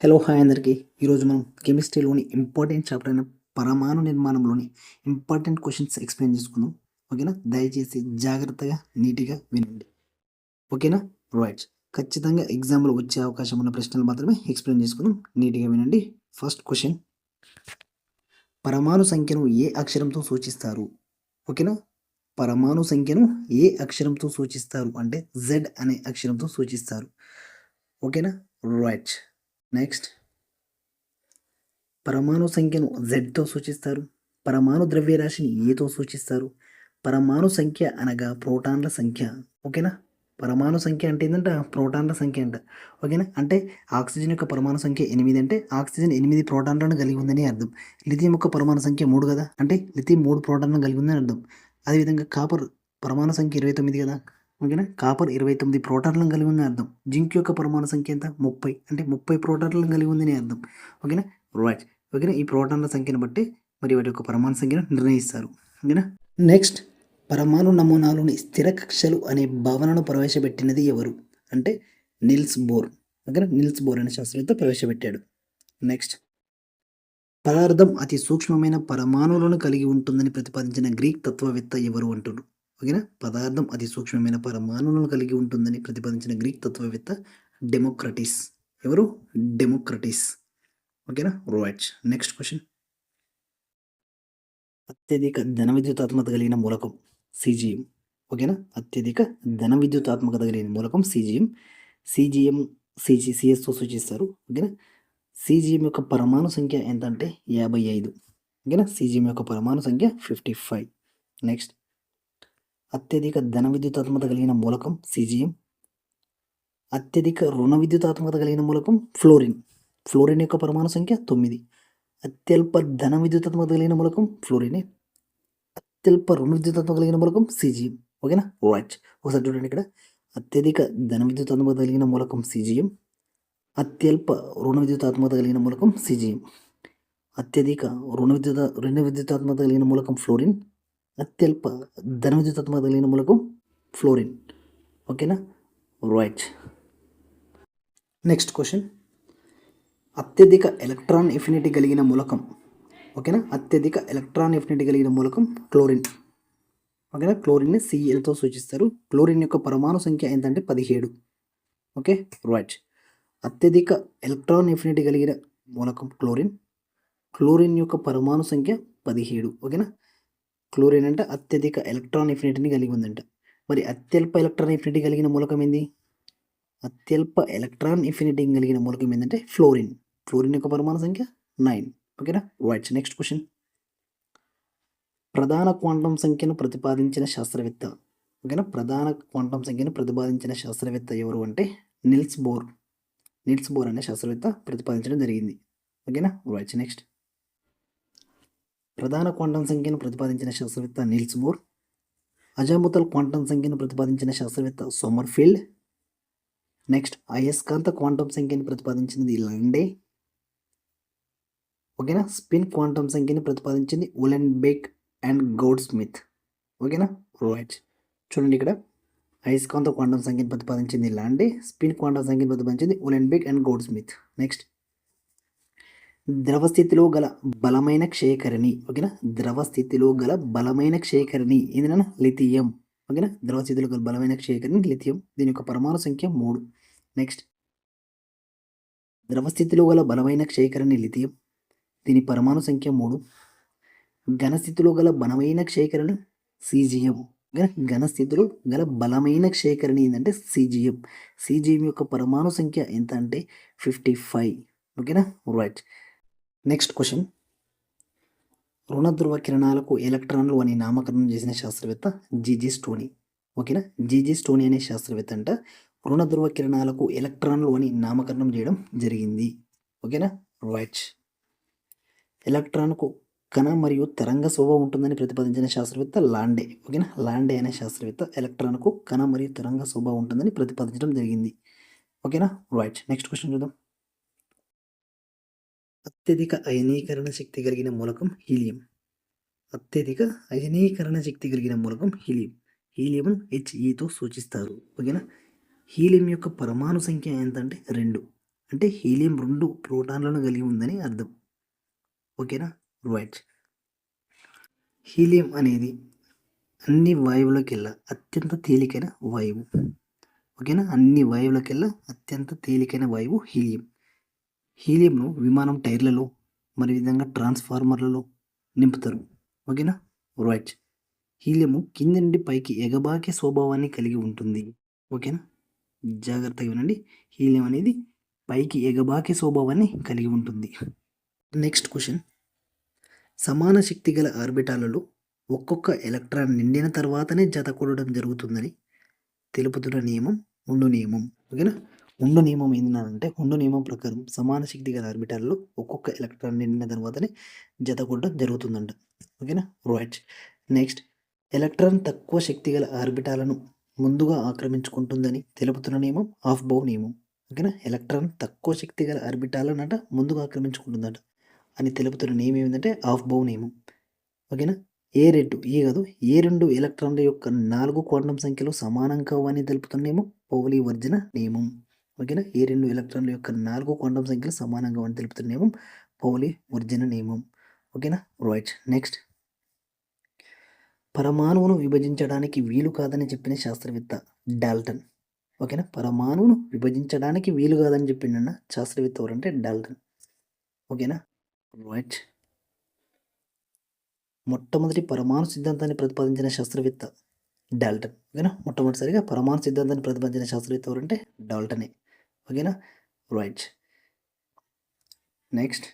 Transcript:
Hello hi అందరికీ. ఈరోజు మనం కెమిస్ట్రీలోని ఇంపార్టెంట్ చాప్టర్ అయిన పరమాణు నిర్మాణంలోని ఇంపార్టెంట్ క్వశ్చన్స్ ఎక్స్ప్లెయిన్ చేసుకుందాం. ఓకేనా? దయచేసి జాగ్రత్తగా నీట్గా వినండి. ఓకేనా? రైట్. ఖచ్చితంగా ఎగ్జామ్లో వచ్చే అవకాశం ఉన్న ప్రశ్నలు మాత్రమే ఎక్స్ప్లెయిన్ చేసుకుందాం. నీట్గా వినండి. ఫస్ట్ క్వశ్చన్, పరమాణు సంఖ్యను ఏ అక్షరంతో సూచిస్తారు? ఓకేనా? పరమాణు సంఖ్యను ఏ అక్షరంతో సూచిస్తారు అంటే జెడ్ అనే అక్షరంతో సూచిస్తారు. ఓకేనా? రైట్. నెక్స్ట్, పరమాణు సంఖ్యను జెడ్తో సూచిస్తారు. పరమాణు ద్రవ్యరాశిని ఏతో సూచిస్తారు. పరమాణు సంఖ్య అనగా ప్రోటాన్ల సంఖ్య. ఓకేనా? పరమాణు సంఖ్య అంటే ఏంటంటే ప్రోటాన్ల సంఖ్య అంట. ఓకేనా? అంటే ఆక్సిజన్ యొక్క పరమాణు సంఖ్య 8 అంటే ఆక్సిజన్ 8 ప్రోటాన్లను కలిగి ఉందని అర్థం. లిథియం యొక్క పరమాణు సంఖ్య 3 కదా, అంటే లిథియం 3 ప్రోటాన్లను కలిగి ఉందని అర్థం. అదేవిధంగా కాపర్ పరమాణు సంఖ్య 29 కదా. ఓకేనా? కాపర్ 29 ప్రోటాన్లను కలిగి ఉందని అర్థం. జింక్ యొక్క పరమాణు సంఖ్య ఎంత? 30, అంటే 30 ప్రోటాన్లను కలిగి ఉందని అర్థం. ఓకేనా? రైట్. ఓకేనా? ఈ ప్రోటాన్ల సంఖ్యను బట్టి మరి వాటి యొక్క పరమాణు సంఖ్యను నిర్ణయిస్తారు. ఓకేనా? నెక్స్ట్, పరమాణు నమూనాలోని స్థిర కక్షలు అనే భావనను ప్రవేశపెట్టినది ఎవరు అంటే నిల్స్ బోర్. ఓకేనా? నిల్స్ బోర్ అనే శాస్త్రవేత్త ప్రవేశపెట్టాడు. నెక్స్ట్, పదార్థం అతి సూక్ష్మమైన పరమాణువులను కలిగి ఉంటుందని ప్రతిపాదించిన గ్రీక్ తత్వవేత్త ఎవరు అంటున్నారు. ఓకేనా? పదార్థం అతి సూక్ష్మమైన పరమాణువులను కలిగి ఉంటుందని ప్రతిపాదించిన గ్రీక్ తత్వవేత్త డెమోక్రటిస్. ఎవరు? డెమోక్రటిస్. ఓకేనా? రైట్. నెక్స్ట్ క్వశ్చన్, అత్యధిక ధన విద్యుతాత్మకత కలిగిన మూలకం సీజిఎం. ఓకేనా? అత్యధిక ధన విద్యుతాత్మకత కలిగిన మూలకం సీజిఎం. సీజిఎం సిఎస్తో సూచిస్తారు. ఓకేనా? సీజిఎం యొక్క పరమాణు సంఖ్య ఎంత అంటే 55. ఓకేనా? సీజిఎం యొక్క పరమాణు సంఖ్య 55. నెక్స్ట్, అత్యధిక ధన విద్యుతాత్మకత కలిగిన మూలకం సీజిఎం. అత్యధిక రుణ విద్యుతాత్మకత కలిగిన మూలకం ఫ్లోరిన్. ఫ్లోరిన్ యొక్క పరమాణు సంఖ్య 9. అత్యల్ప ధన విద్యుతాత్మకత కలిగిన మూలకం ఫ్లోరిన్. అత్యల్ప రుణ విద్యుతాత్మకత కలిగిన మూలకం సీజిఎం. ఓకేనా? రైట్. ఒకసారి చూడండి ఇక్కడ, అత్యధిక ధన విద్యుతాత్మకత కలిగిన మూలకం సీజిఎం. అత్యల్ప రుణ విద్యుతాత్మకత కలిగిన మూలకం సీజిఎం. అత్యధిక రుణ విద్యుతాత్మకత కలిగిన మూలకం ఫ్లోరిన్. అత్యల్ప ధన విద్యుతాత్మకత కలిగిన మూలకం ఫ్లోరిన్. ఓకేనా? రైట్. నెక్స్ట్ క్వశ్చన్, అత్యధిక ఎలక్ట్రాన్ ఎఫినిటీ కలిగిన మూలకం. ఓకేనా? అత్యధిక ఎలక్ట్రాన్ ఎఫినిటీ కలిగిన మూలకం క్లోరిన్. ఓకేనా? క్లోరిన్ని సిఎల్తో సూచిస్తారు. క్లోరిన్ యొక్క పరమాణు సంఖ్య ఏంటంటే 17. ఓకే? రైట్. అత్యధిక ఎలక్ట్రాన్ ఎఫినిటీ కలిగిన మూలకం క్లోరిన్. క్లోరిన్ యొక్క పరమాణు సంఖ్య 17. ఓకేనా? క్లోరిన్ అంటే అత్యధిక ఎలక్ట్రాన్ ఎఫినిటీని కలిగి ఉందంట. మరి అత్యల్ప ఎలక్ట్రాన్ ఎఫినిటీ కలిగిన మూలకం ఏంది? అత్యల్ప ఎలక్ట్రాన్ ఎఫినిటీ కలిగిన మూలకం ఏంటంటే ఫ్లోరిన్. ఫ్లోరిన్ యొక్క పరమాణు సంఖ్య 9. ఓకేనా? రైట్. నెక్స్ట్ క్వశ్చన్, ప్రధాన క్వాంటం సంఖ్యను ప్రతిపాదించిన శాస్త్రవేత్త. ఓకేనా? ప్రధాన క్వాంటం సంఖ్యను ప్రతిపాదించిన శాస్త్రవేత్త ఎవరు అంటే నిల్స్ బోర్. నిల్స్ బోర్ అనే శాస్త్రవేత్త ప్రతిపాదించడం జరిగింది. ఓకేనా? రైట్. నెక్స్ట్, ప్రధాన క్వాంటం సంఖ్యను ప్రతిపాదించిన శాస్త్రవేత్త నిల్స్ బోర్. అజాముతల్ క్వాంటం సంఖ్యను ప్రతిపాదించిన శాస్త్రవేత్త సోమర్ఫీల్డ్. నెక్స్ట్, అయస్కాంత క్వాంటం సంఖ్యను ప్రతిపాదించినది లండే. ఓకేనా? స్పిన్ క్వాంటం సంఖ్యను ప్రతిపాదించింది ఉలెన్బెక్ అండ్ గౌడ్ స్మిత్. ఓకేనా? రైట్. చూడండి ఇక్కడ, అయస్కాంత క్వాంటం సంఖ్యను ప్రతిపాదించింది లాండే. స్పిన్ క్వాంటం సంఖ్యను ప్రతిపాదించింది ఉలెన్బెక్ అండ్ గౌడ్ స్మిత్. నెక్స్ట్, ద్రవ స్థితిలో గల బలమైన క్షయకరిణి. ఓకేనా? ద్రవ స్థితిలో గల బలమైన క్షయకరిణి ఏంటన్నా లిథియం. ఓకేనా? ద్రవ స్థితిలో గల బలమైన క్షయకరిణి లిథియం. దీని యొక్క పరమాణు సంఖ్య 3. నెక్స్ట్, ద్రవ స్థితిలో గల బలమైన క్షయకరిణి లిథియం. దీని పరమాణు సంఖ్య 3. ఘనస్థితిలో గల బలమైన క్షయకరిణి సీజిఎం. ఘనస్థితిలో గల బలమైన క్షయకరిణి ఏంటంటే సీజిఎం. సీజిఎం యొక్క పరమాణు సంఖ్య ఎంత అంటే 55. ఓకేనా? రైట్. నెక్స్ట్ క్వశ్చన్, రుణ ధ్రువ కిరణాలకు ఎలక్ట్రాన్లు అని నామకరణం చేసిన శాస్త్రవేత్త జీజీ స్టోనీ. ఓకేనా? జీజీ స్టోనీ అనే శాస్త్రవేత్త అంట రుణ ధ్రువ కిరణాలకు ఎలక్ట్రాన్లు అని నామకరణం చేయడం జరిగింది. ఓకేనా? రైట్. ఎలక్ట్రాన్కు కణ మరియు తరంగ శోభ ఉంటుందని ప్రతిపాదించిన శాస్త్రవేత్త లాండే. ఓకేనా? లాండే అనే శాస్త్రవేత్త ఎలక్ట్రాన్కు కణ మరియు తరంగ శోభ ఉంటుందని ప్రతిపాదించడం జరిగింది. ఓకేనా? రైట్. నెక్స్ట్ క్వశ్చన్ చూద్దాం. అత్యధిక అయనీకరణ శక్తి కలిగిన మూలకం హీలియం. అత్యధిక అయనీకరణ శక్తి కలిగిన మూలకం హీలియం. హీలియం హెచ్ఈతో సూచిస్తారు. ఓకేనా? హీలియం యొక్క పరమాణు సంఖ్య ఎంత అంటే 2. అంటే హీలియం 2 ప్రోటాన్లను కలిగి ఉందని అర్థం. ఓకేనా? రైట్. హీలియం అనేది అన్ని వాయువులకెల్లా అత్యంత తేలికైన వాయువు. ఓకేనా? అన్ని వాయువులకెల్లా అత్యంత తేలికైన వాయువు హీలియం. హీలియంను విమానం టైర్లలో మరి విధంగా ట్రాన్స్ఫార్మర్లలో నింపుతారు. ఓకేనా? రైట్. హీలియము కింది నుండి పైకి ఎగబాకే స్వభావాన్ని కలిగి ఉంటుంది. ఓకేనా? జాగ్రత్తగా వినండి. హీలియం అనేది పైకి ఎగబాకే స్వభావాన్ని కలిగి ఉంటుంది. Next question. సమాన శక్తి గల ఆర్బిటాలలో ఒక్కొక్క ఎలక్ట్రాన్ నిండిన తర్వాతనే జతకూడడం జరుగుతుందని తెలుపుతున్న నియమం ఉండు నియమం. ఓకేనా? ఉండు నియమం ఏంటంటే ఉండు నియమం ప్రకారం సమాన శక్తి గల ఆర్బిటాల్లో ఒక్కొక్క ఎలక్ట్రాన్ నిండిన తర్వాతనే జతకూడడం జరుగుతుందంట. ఓకేనా? రైట్. నెక్స్ట్, ఎలక్ట్రాన్ తక్కువ శక్తి గల ఆర్బిటాలను ముందుగా ఆక్రమించుకుంటుందని తెలుపుతున్న నియమం ఆఫ్బౌ నియమం. ఓకేనా? ఎలక్ట్రాన్ తక్కువ శక్తి గల ఆర్బిటాలనట ముందుగా ఆక్రమించుకుంటుందట అని తెలుపుతున్న నియమం ఏంటంటే ఆఫ్బౌ నియమం. ఓకేనా? ఏ రెండు ఎలక్ట్రాన్ల యొక్క 4 క్వాంటం సంఖ్యలు సమానం కావని తెలుపుతున్నేమో పౌలి వర్జన నియమం. ఓకేనా? ఏ 2 ఎలక్ట్రాన్ల యొక్క 4 క్వాంటం సంఖ్యలు సమానం కావని తెలుపుతున్న నియమం పౌలి వర్జన నియమం. ఓకేనా? రైట్. నెక్స్ట్, పరమాణువును విభజించడానికి వీలు కాదని చెప్పిన శాస్త్రవేత్త డాల్టన్. ఓకేనా? పరమాణువును విభజించడానికి వీలు కాదని చెప్పిండన్న శాస్త్రవేత్త ఎవరంటే డాల్టన్. ఓకేనా? రైట్. మొట్టమొదటి పరమాణు సిద్ధాంతాన్ని ప్రతిపాదించిన శాస్త్రవేత్త డాల్టన్. ఓకేనా? మొట్టమొదటిసారిగా పరమాణు సిద్ధాంతాన్ని ప్రతిపాదించిన శాస్త్రవేత్త ఎవరంటే డాల్టనే. ఓకేనా? రైట్. నెక్స్ట్,